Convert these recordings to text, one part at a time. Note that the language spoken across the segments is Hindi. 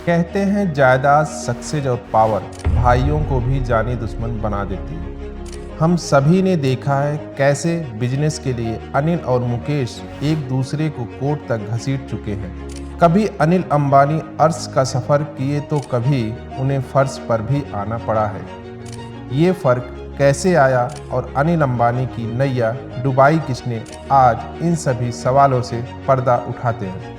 कहते हैं जायदाद, सक्सेस और पावर भाइयों को भी जानी दुश्मन बना देती है। हम सभी ने देखा है कैसे बिजनेस के लिए अनिल और मुकेश एक दूसरे को कोर्ट तक घसीट चुके हैं। कभी अनिल अंबानी अर्श का सफ़र किए तो कभी उन्हें फर्श पर भी आना पड़ा है। ये फ़र्क कैसे आया और अनिल अंबानी की नैया डुबाई किसने, आज इन सभी सवालों से पर्दा उठाते हैं।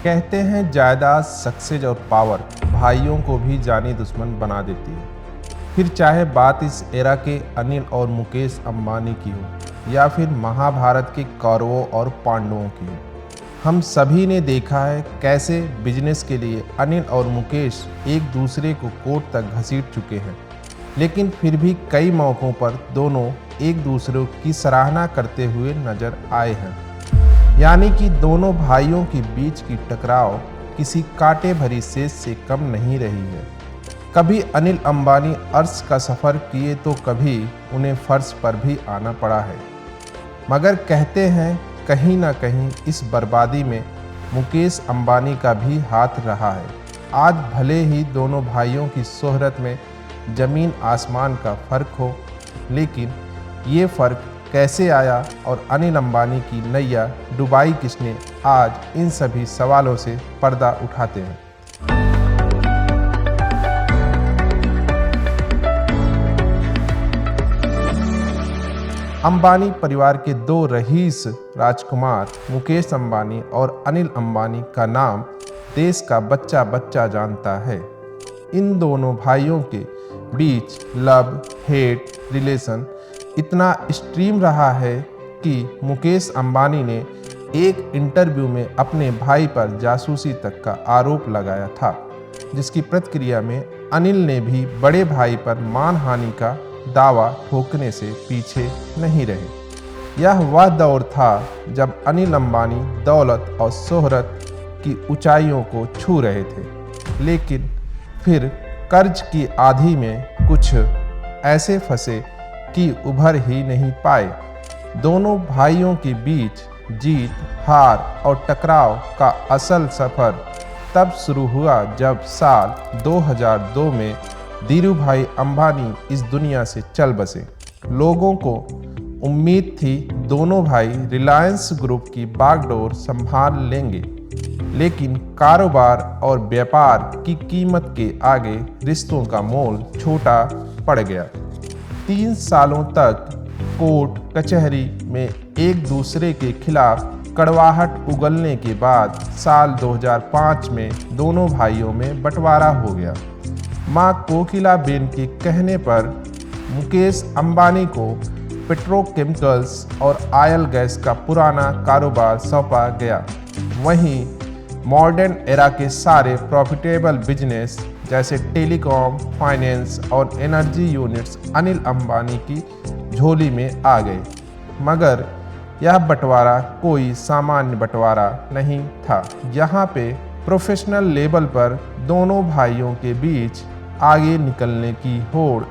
कहते हैं जायदाद, सक्सेस और पावर भाइयों को भी जानी दुश्मन बना देती है। फिर चाहे बात इस एरा के अनिल और मुकेश अंबानी की हो या फिर महाभारत के कौरवों और पांडवों की हो, हम सभी ने देखा है कैसे बिजनेस के लिए अनिल और मुकेश एक दूसरे को कोर्ट तक घसीट चुके हैं। लेकिन फिर भी कई मौक़ों पर दोनों एक दूसरे की सराहना करते हुए नजर आए हैं। यानी कि दोनों भाइयों के बीच की टकराव किसी कांटे भरी सेज से कम नहीं रही है। कभी अनिल अंबानी अर्श का सफ़र किए तो कभी उन्हें फर्श पर भी आना पड़ा है। मगर कहते हैं कहीं ना कहीं इस बर्बादी में मुकेश अंबानी का भी हाथ रहा है। आज भले ही दोनों भाइयों की शोहरत में ज़मीन आसमान का फ़र्क हो, लेकिन ये फ़र्क कैसे आया और अनिल अंबानी की नैया डुबाई किसने, आज इन सभी सवालों से पर्दा उठाते हैं। अंबानी परिवार के दो रईस राजकुमार मुकेश अंबानी और अनिल अंबानी का नाम देश का बच्चा बच्चा जानता है। इन दोनों भाइयों के बीच लव हेट रिलेशन इतना एक्सट्रीम रहा है कि मुकेश अंबानी ने एक इंटरव्यू में अपने भाई पर जासूसी तक का आरोप लगाया था, जिसकी प्रतिक्रिया में अनिल ने भी बड़े भाई पर मानहानि का दावा ठोकने से पीछे नहीं रहे। यह वह दौर था जब अनिल अंबानी दौलत और शोहरत की ऊंचाइयों को छू रहे थे, लेकिन फिर कर्ज की आंधी में कुछ ऐसे फंसे कि उभर ही नहीं पाए। दोनों भाइयों के बीच जीत हार और टकराव का असल सफ़र तब शुरू हुआ जब साल 2002 में धीरूभाई अंबानी इस दुनिया से चल बसे। लोगों को उम्मीद थी दोनों भाई रिलायंस ग्रुप की बागडोर संभाल लेंगे, लेकिन कारोबार और व्यापार की कीमत के आगे रिश्तों का मोल छोटा पड़ गया। 3 सालों तक कोर्ट कचहरी में एक दूसरे के खिलाफ कड़वाहट उगलने के बाद साल 2005 में दोनों भाइयों में बंटवारा हो गया। मां कोकिलाबेन के कहने पर मुकेश अंबानी को पेट्रोकेमिकल्स और ऑयल गैस का पुराना कारोबार सौंपा गया। वहीं मॉडर्न एरा के सारे प्रॉफिटेबल बिजनेस जैसे टेलीकॉम, फाइनेंस और एनर्जी यूनिट्स अनिल अंबानी की झोली में आ गए। मगर यह बंटवारा कोई सामान्य बंटवारा नहीं था। यहाँ पे प्रोफेशनल लेवल पर दोनों भाइयों के बीच आगे निकलने की होड़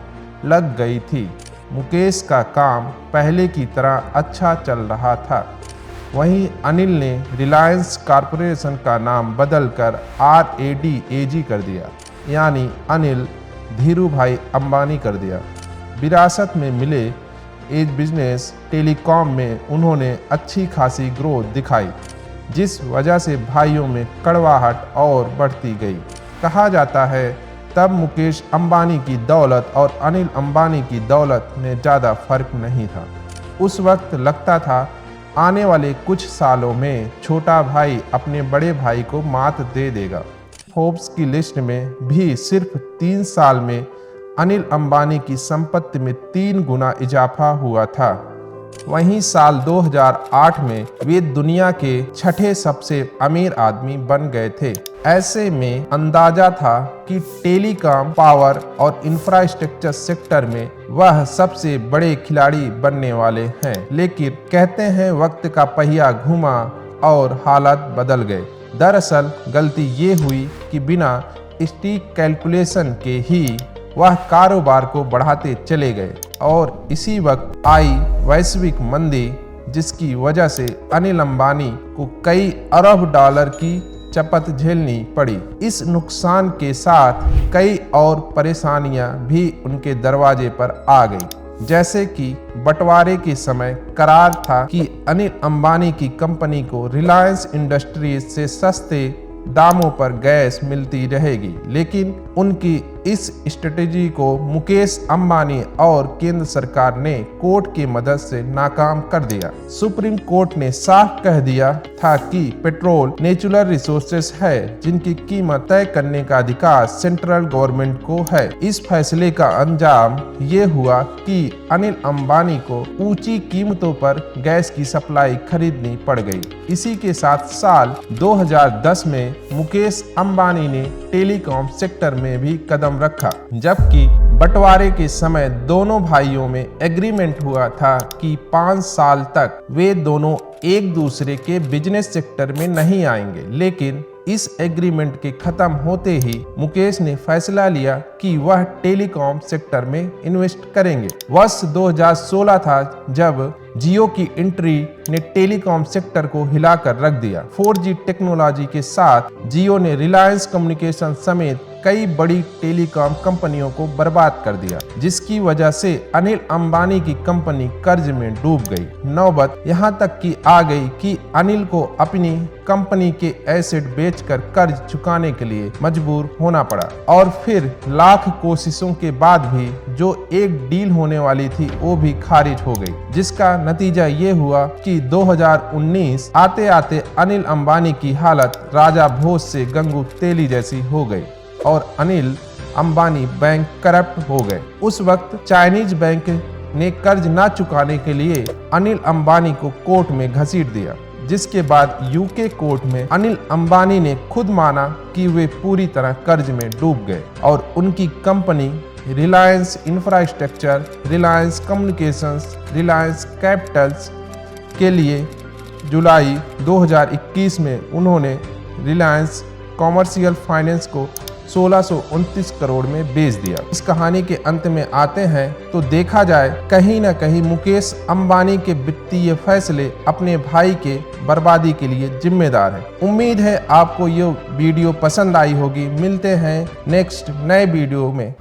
लग गई थी। मुकेश का काम पहले की तरह अच्छा चल रहा था। वहीं अनिल ने रिलायंस कॉरपोरेशन का नाम बदलकर RADAG कर दिया, यानी अनिल धीरूभाई अंबानी कर दिया। विरासत में मिले एज बिजनेस टेलीकॉम में उन्होंने अच्छी खासी ग्रोथ दिखाई, जिस वजह से भाइयों में कड़वाहट और बढ़ती गई। कहा जाता है तब मुकेश अंबानी की दौलत और अनिल अंबानी की दौलत में ज़्यादा फर्क नहीं था। उस वक्त लगता था आने वाले कुछ सालों में छोटा भाई अपने बड़े भाई को मात दे देगा। फोर्ब्स की लिस्ट में भी सिर्फ 3 साल में अनिल अंबानी की संपत्ति में 3 गुना इजाफा हुआ था। वहीं साल 2008 में वे दुनिया के 6ठे सबसे अमीर आदमी बन गए थे। ऐसे में अंदाजा था कि टेलीकॉम, पावर और इंफ्रास्ट्रक्चर सेक्टर में वह सबसे बड़े खिलाड़ी बनने वाले हैं। लेकिन कहते हैं वक्त का पहिया घूमा और हालात बदल गए। दरअसल गलती ये हुई कि बिना स्ट्रिक्ट कैलकुलेशन के ही वह कारोबार को बढ़ाते चले गए और इसी वक्त आई वैश्विक मंदी, जिसकी वजह से अनिल अंबानी को कई अरब डॉलर की चपत झेलनी पड़ी। इस नुकसान के साथ कई और परेशानियां भी उनके दरवाजे पर आ गई, जैसे कि बंटवारे के समय करार था कि अनिल अंबानी की कंपनी को रिलायंस इंडस्ट्रीज से सस्ते दामों पर गैस मिलती रहेगी, लेकिन उनकी इस स्ट्रेटेजी को मुकेश अंबानी और केंद्र सरकार ने कोर्ट की मदद से नाकाम कर दिया। सुप्रीम कोर्ट ने साफ कह दिया था कि पेट्रोल नेचुरल रिसोर्सेस है, जिनकी कीमत तय करने का अधिकार सेंट्रल गवर्नमेंट को है। इस फैसले का अंजाम ये हुआ कि अनिल अंबानी को ऊंची कीमतों पर गैस की सप्लाई खरीदनी पड़ गई। इसी के साथ साल 2010 में मुकेश अंबानी ने टेलीकॉम सेक्टर में भी कदम रखा, जबकि बंटवारे के समय दोनों भाइयों में एग्रीमेंट हुआ था कि 5 साल तक वे दोनों एक दूसरे के बिजनेस सेक्टर में नहीं आएंगे। लेकिन इस एग्रीमेंट के खत्म होते ही मुकेश ने फैसला लिया कि वह टेलीकॉम सेक्टर में इन्वेस्ट करेंगे। वर्ष 2016 था जब जियो की एंट्री ने टेलीकॉम सेक्टर को हिलाकर रख दिया। 4G टेक्नोलॉजी के साथ जियो ने रिलायंस कम्युनिकेशन समेत कई बड़ी टेलीकॉम कंपनियों को बर्बाद कर दिया, जिसकी वजह से अनिल अंबानी की कंपनी कर्ज में डूब गई। नौबत यहां तक की आ गई कि अनिल को अपनी कंपनी के एसेट बेचकर कर्ज चुकाने के लिए मजबूर होना पड़ा, और फिर लाख कोशिशों के बाद भी जो एक डील होने वाली थी वो भी खारिज हो गई, जिसका नतीजा ये हुआ कि 2019 आते आते अनिल अंबानी की हालत राजा भोज से गंगू तेली जैसी हो गई और अनिल अंबानी बैंक करप्ट हो गए। उस वक्त चाइनीज बैंक ने कर्ज ना चुकाने के लिए अनिल अंबानी को कोर्ट में घसीट दिया, जिसके बाद यूके कोर्ट में अनिल अंबानी ने खुद माना कि वे पूरी तरह कर्ज में डूब गए और उनकी company Reliance infrastructure, Reliance communications, Reliance Capitals के लिए जुलाई 2021 में उन्होंने रिलायंस कॉमर्शियल फाइनेंस को 1629 करोड़ में बेच दिया। इस कहानी के अंत में आते हैं तो देखा जाए कहीं न कहीं मुकेश अंबानी के वित्तीय फैसले अपने भाई के बर्बादी के लिए जिम्मेदार हैं। उम्मीद है आपको ये वीडियो पसंद आई होगी। मिलते हैं नेक्स्ट नए वीडियो में।